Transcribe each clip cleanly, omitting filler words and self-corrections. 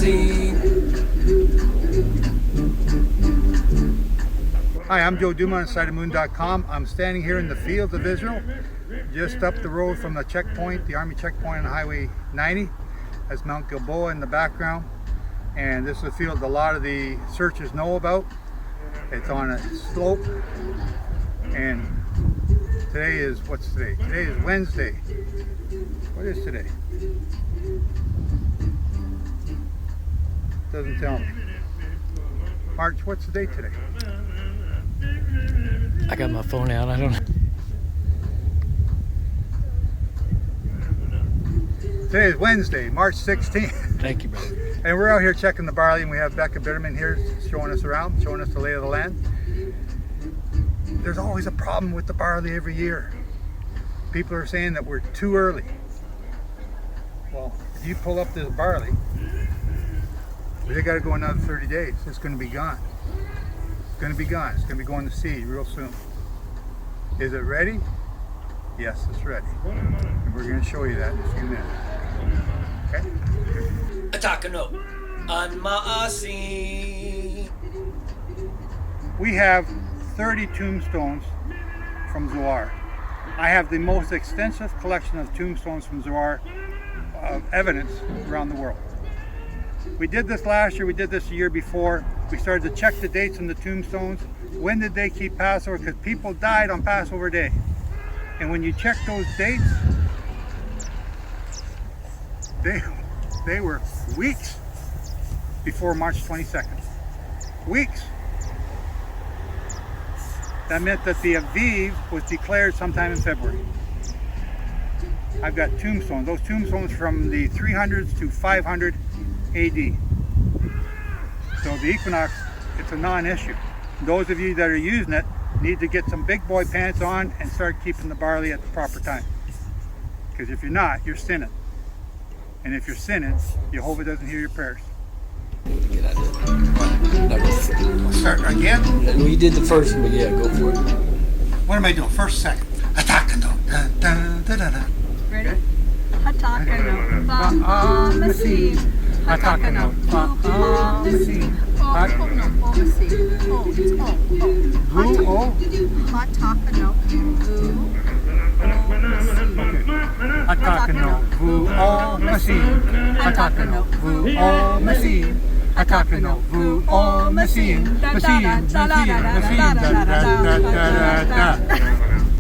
Hi, I'm Joe Duma on SideOfMoon.com. I'm standing here in the fields of Israel, just up the road from the checkpoint, the Army checkpoint on Highway 90. That's Mount Gilboa in the background. And this is a field a lot of the searchers know about. It's on a slope. And today is, what's today? Today is Wednesday. What is today? Doesn't tell me. March, what's the date today? I got my phone out, I don't know. Today is Wednesday, March 16th. Thank you, brother. And we're out here checking the barley, and we have Becca Bitterman here showing us around, showing us the lay of the land. There's always a problem with the barley every year. People are saying that we're too early. Well, if you pull up this barley, they got to go another 30 days. It's going to be gone. It's going to be gone. It's going to be going to seed real soon. Is it ready? Yes, it's ready. And we're going to show you that in a few minutes. Okay? Takanot Barley. We have 30 tombstones from Zohar. I have the most extensive collection of tombstones from Zohar of evidence around the world. We did this last year, we did this the year before. We started to check the dates on the tombstones. When did they keep Passover? Because people died on Passover Day. And when you check those dates, they were weeks before March 22nd. Weeks. That meant that the Aviv was declared sometime in February. I've got tombstones. Those tombstones from the 300s to 500 AD. So the equinox, it's a non-issue. Those of you that are using it need to get some big boy pants on and start keeping the barley at the proper time. Because if you're not, you're sinning. And if you're sinning, Jehovah doesn't hear your prayers. Get out of there. Start again? We did the first one, but yeah, go for it. What am I doing? First, second. Takanot. Ready? Takanot Barley. Takanot Barley.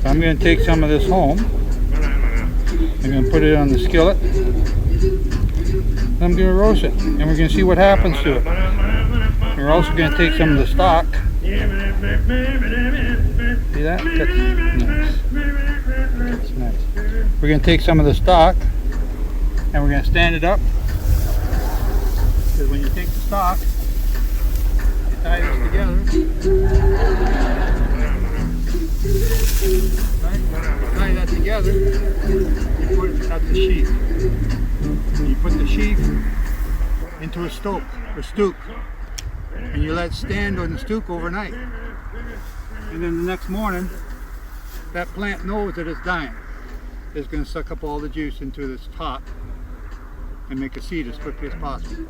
I'm going to take some of this home. I'm going to put it on the skillet. I'm going to roast it, and we're going to see what happens to it. We're also going to take some of the stock. See that? That's nice. That's nice. We're going to take some of the stock, and we're going to stand it up. Because when you take the stock, you tie this together. Right? You tie that together, you put it at the sheath. You put the sheath into a stook, and you let it stand on the stook overnight. And then the next morning, that plant knows that it's dying. It's going to suck up all the juice into this top and make a seed as quickly as possible.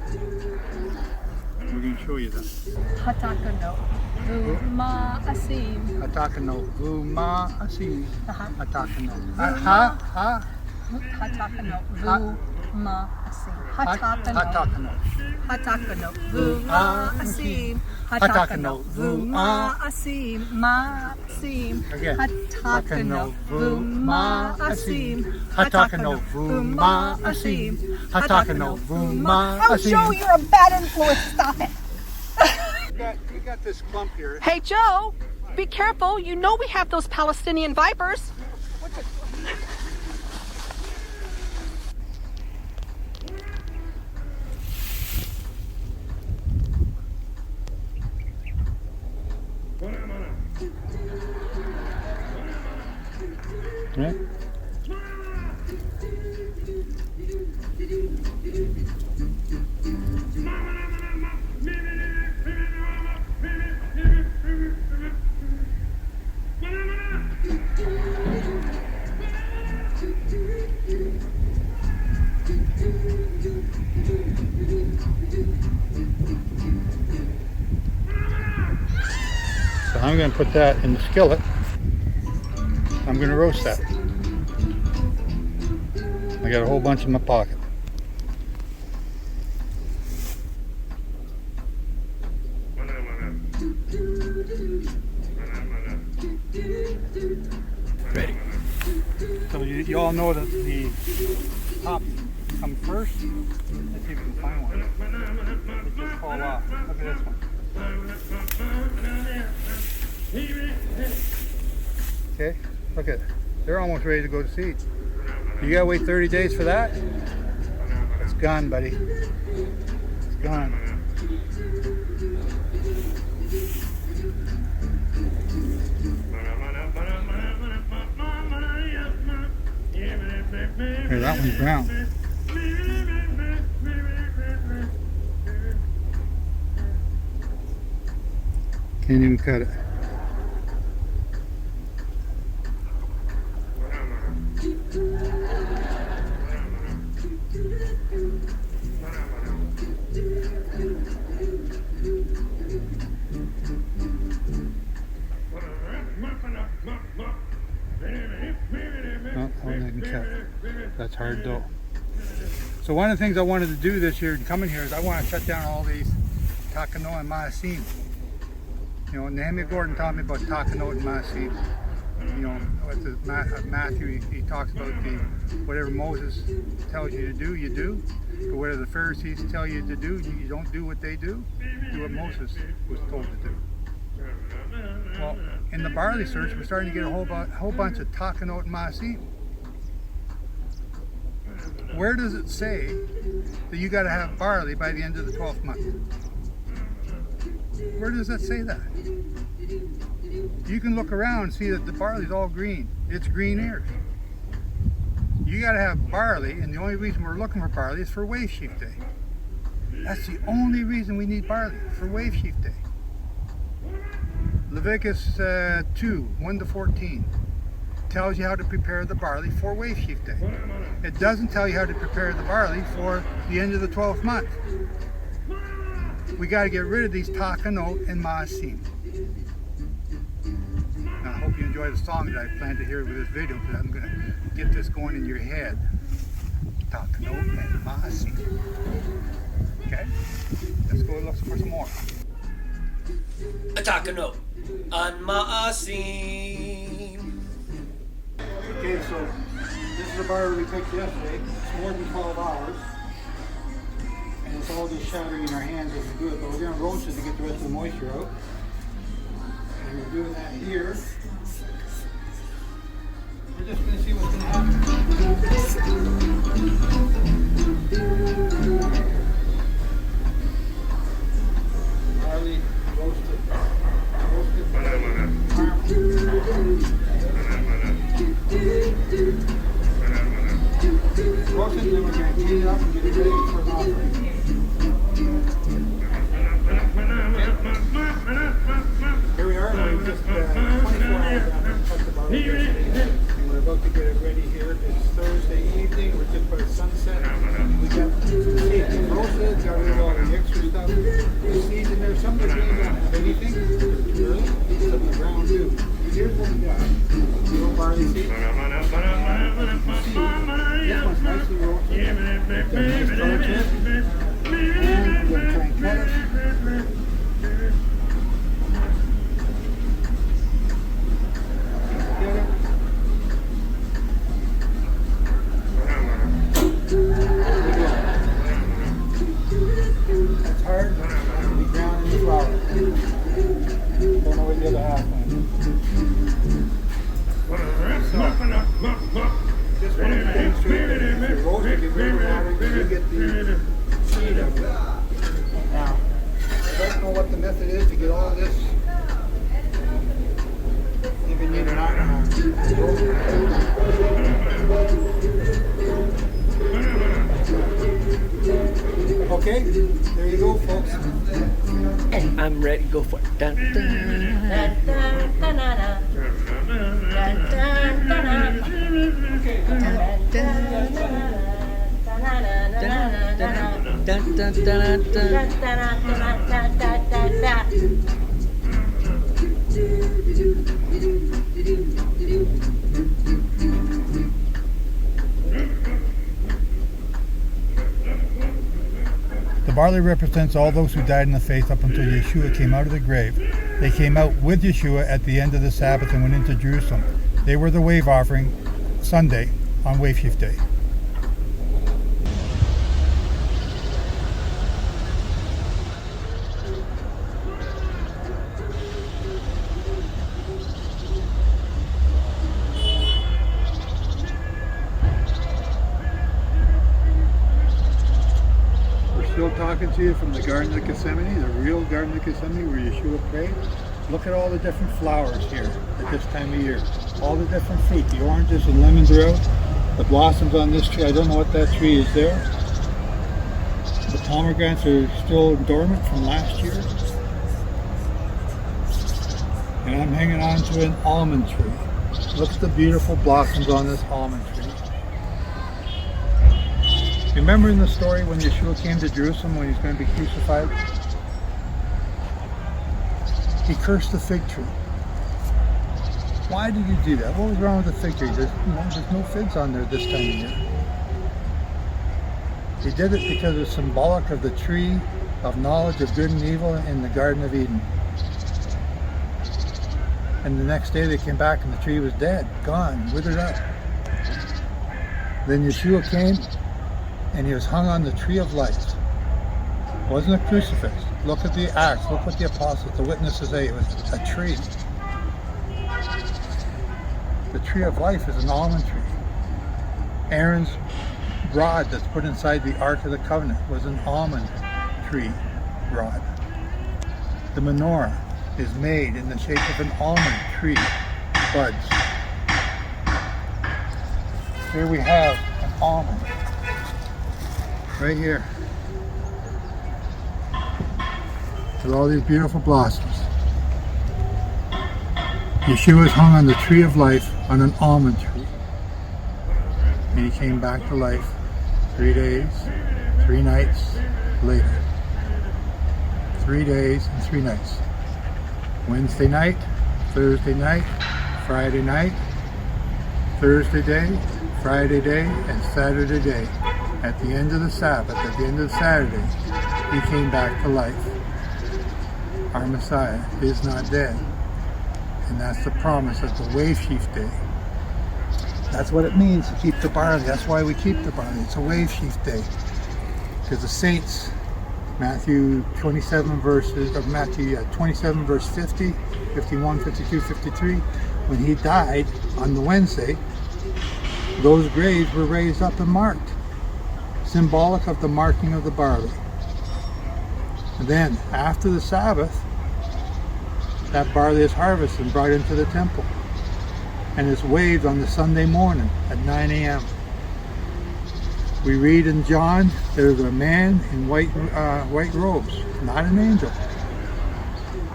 We're going to show you that. Takanot Barley. Takanot Barley. Takanot. Takanot Oh, Joe, you're a bad influence. Stop it. We got this clump here. Hey, Joe, be careful. You know we have those Palestinian vipers. Right? I'm going to put that in the skillet. I'm going to roast that. I got a whole bunch in my pocket. Ready. So you all know that the tops come first. Let's see if we can find one. It just fall off. Look at this one. Okay, look at it. They're almost ready to go to seed. You gotta wait 30 days for that? It's gone, buddy. It's gone. Here, that one's brown. Can't even cut it. Oh, I didn't cut. That's hard though. So one of the things I wanted to do this year and coming here is I want to shut down all these Takanot and Maasim. You know, Nehemiah Gordon taught me about Takanot and Maasim. You know, with the Matthew, he talks about the whatever Moses tells you to do, you do. But whatever the Pharisees tell you to do, you don't do what they do. Do what Moses was told to do. Well, in the barley search, we're starting to get a whole bunch of Takanot and Maasim. Where does it say that you got to have barley by the end of the 12th month? Where does that say that? You can look around and see that the barley's all green. It's green ears. You got to have barley, and the only reason we're looking for barley is for wave sheaf day. That's the only reason we need barley, for wave sheaf day. Leviticus 2, 1 to 14 tells you how to prepare the barley for wave sheaf day. It doesn't tell you how to prepare the barley for the end of the 12th month. We got to get rid of these Takanot and Maasim. Now I hope you enjoy the song that I plan to hear with this video, because I'm going to get this going in your head. Takanot and Maasim. Okay? Let's go look for some more. Takanot and Maasim. Okay, so this is the barley we picked yesterday. It's more than 12 hours. And it's all just shattering in our hands as we do it. But we're going to roast it to get the rest of the moisture out. And we're doing that here. We're just going to see what's going to happen. Barley roasted. Roast it, and then we're going to clean it up and get it ready for an offering. Here we are, we're just 24 hours after we cut the barley yesterday, and we're about to get it ready here. It's Thursday evening, we're just by sunset. We got the seeds roasted, got rid of all the extra stuff. The seeds in there, some of the greens don't have anything. It's too early, some of the brown do. Here's what we got. Little barley seeds. This one's nicely roasted. Got a nice color to it. And we're going to try and cut it. That's hard. It's going to be ground in the flour. Don't know where the other half went. So, just want to demonstrate that if you roast it, get rid of water, you get the seed of it. Now, I don't know what the method is to get all this. If you need an iron. Okay, there you go, folks. I'm ready. Go for it. Dun, dun, dun. Dun, dun, dun, dun, dun. The barley represents all those who died in the faith up until Yeshua came out of the grave. They came out with Yeshua at the end of the Sabbath and went into Jerusalem. They were the wave offering Sunday on Wave Sheaf Day. Still talking to you from the Garden of Gethsemane, the real Garden of Gethsemane where Yeshua prayed. Look at all the different flowers here at this time of year. All the different fruit. The oranges and lemons are out. The blossoms on this tree, I don't know what that tree is there. The pomegranates are still dormant from last year. And I'm hanging on to an almond tree. Look at the beautiful blossoms on this almond tree. Remember in the story when Yeshua came to Jerusalem when he's going to be crucified? He cursed the fig tree. Why did he do that? What was wrong with the fig tree? There's no figs on there this time of year. He did it because it's symbolic of the tree of knowledge of good and evil in the Garden of Eden. And the next day they came back and the tree was dead, gone, withered up. Then Yeshua came and he was hung on the tree of life. It wasn't a crucifix. Look at the Acts, look what the apostles, the witnesses say, it was a tree. The tree of life is an almond tree. Aaron's rod that's put inside the Ark of the Covenant was an almond tree rod. The menorah is made in the shape of an almond tree buds. Here we have an almond. Right here. With all these beautiful blossoms. Yeshua is hung on the tree of life on an almond tree. And he came back to life 3 days, 3 nights later. 3 days and 3 nights. Wednesday night, Thursday night, Friday night, Thursday day, Friday day, and Saturday day. At the end of the Sabbath, at the end of Saturday, he came back to life. Our Messiah is not dead. And that's the promise of the Wave Sheaf Day. That's what it means to keep the barley. That's why we keep the barley. It's a Wave Sheaf Day. Because the saints, Matthew 27 verse 50, 51, 52, 53, when he died on the Wednesday, those graves were raised up and marked. Symbolic of the marking of the barley. And then, after the Sabbath, that barley is harvested and brought into the temple and is waved on the Sunday morning at 9 a.m. We read in John, there's a man in white robes, not an angel,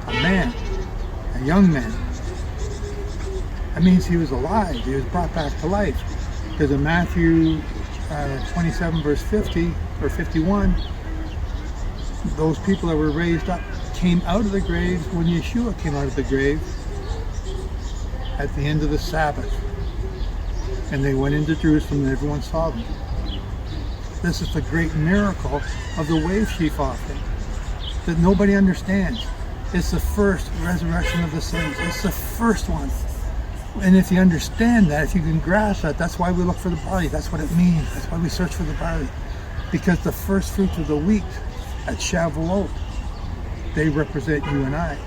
a man, a young man. That means he was alive, he was brought back to life. Because in Matthew 27 verse 50 or 51, those people that were raised up came out of the graves when Yeshua came out of the grave at the end of the Sabbath, and they went into Jerusalem and everyone saw them. This is the great miracle of the Wave Sheaf offering that nobody understands. It's the first resurrection of the saints. It's the first one. And if you understand that, if you can grasp that, that's why we look for the barley. That's what it means. That's why we search for the barley. Because the first fruits of the wheat at Shavuot, they represent you and I.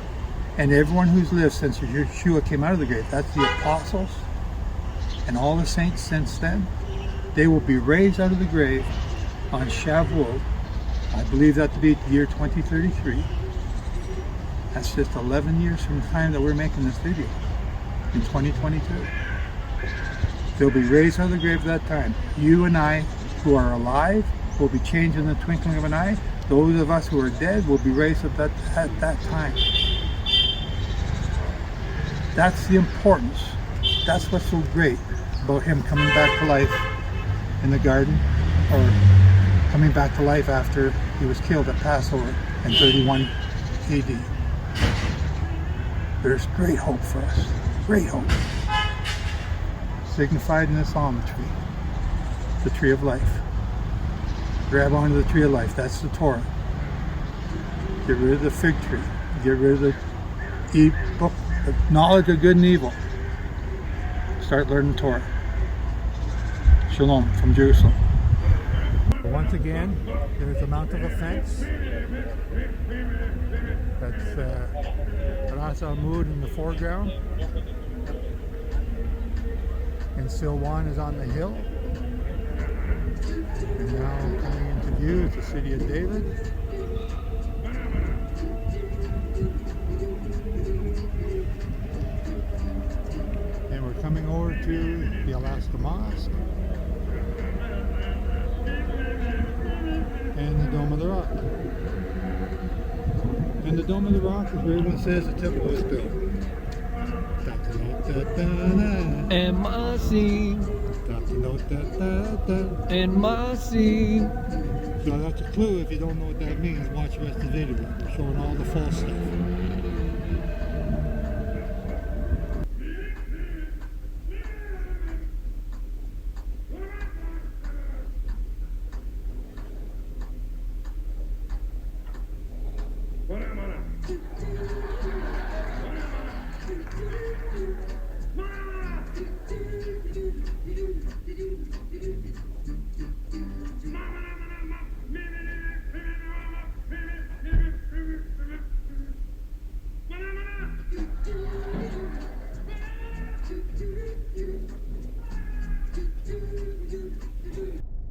And everyone who's lived since Yeshua came out of the grave, that's the apostles and all the saints since then, they will be raised out of the grave on Shavuot. I believe that to be the year 2033. That's just 11 years from the time that we're making this video. In 2022. They'll be raised out of the grave at that time. You and I who are alive will be changed in the twinkling of an eye. Those of us who are dead will be raised at that time. That's the importance. That's what's so great about him coming back to life in the garden, or coming back to life after he was killed at Passover in 31 AD. There's great hope for us. Great hope. Signified in this almond tree. The tree of life. Grab onto the tree of life. That's the Torah. Get rid of the fig tree. Get rid of the book, the knowledge of good and evil. Start learning Torah. Shalom from Jerusalem. Once again, there's the Mount of Offense. That's Ras Al-Mud in the foreground. And Silwan is on the hill. And now coming into view is the city of David. And we're coming over to the Alaska Mosque. And the Dome of the Rock. And the Dome of the Rock is where everyone says the temple was built. And my scene, and my scene. So that's a clue. If you don't know what that means, watch the rest of the video. We're showing all the false stuff.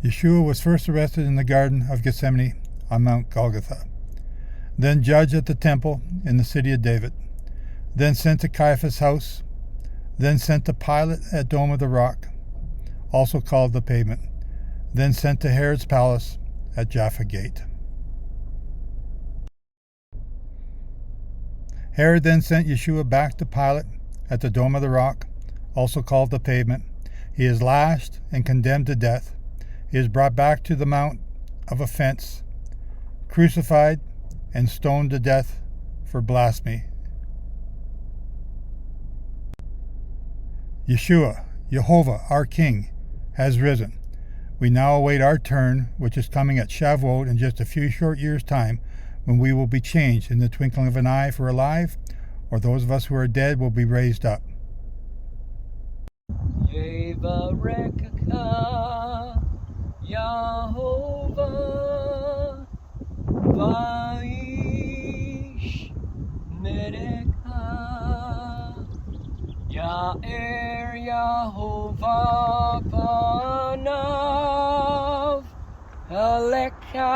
Yeshua was first arrested in the Garden of Gethsemane on Mount Golgotha, then judge at the temple in the city of David, then sent to Caiaphas' house, then sent to Pilate at Dome of the Rock, also called the Pavement, then sent to Herod's palace at Jaffa Gate. Herod then sent Yeshua back to Pilate at the Dome of the Rock, also called the Pavement. He is lashed and condemned to death. He is brought back to the Mount of Offense, crucified and stoned to death for blasphemy. Yeshua, Jehovah, our King, has risen. We now await our turn, which is coming at Shavuot in just a few short years' time, when we will be changed in the twinkling of an eye for alive, or those of us who are dead will be raised up. Yevarekka Yahovah Vaish Mereka Ya'er Yahovah Panav Aleka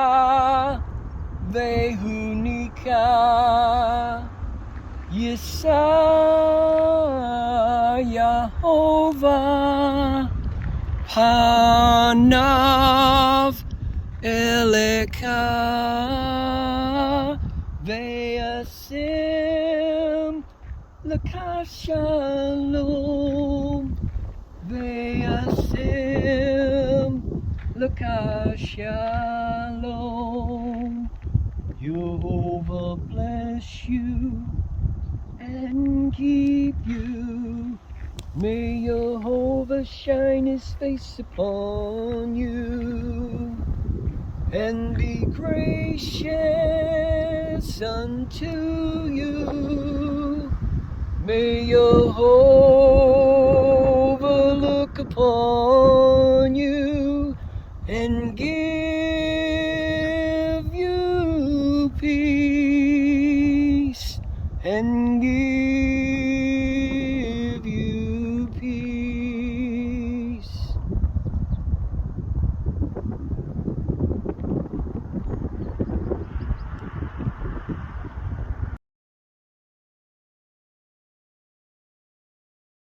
Vehunika Yisa Yahovah Panav Eleka Ve'asim Leka Shalom Ve'asim Leka Shalom. Jehovah bless you and keep you. May Jehovah shine his face upon you and be gracious unto you. May Jehovah look upon you and give you peace and give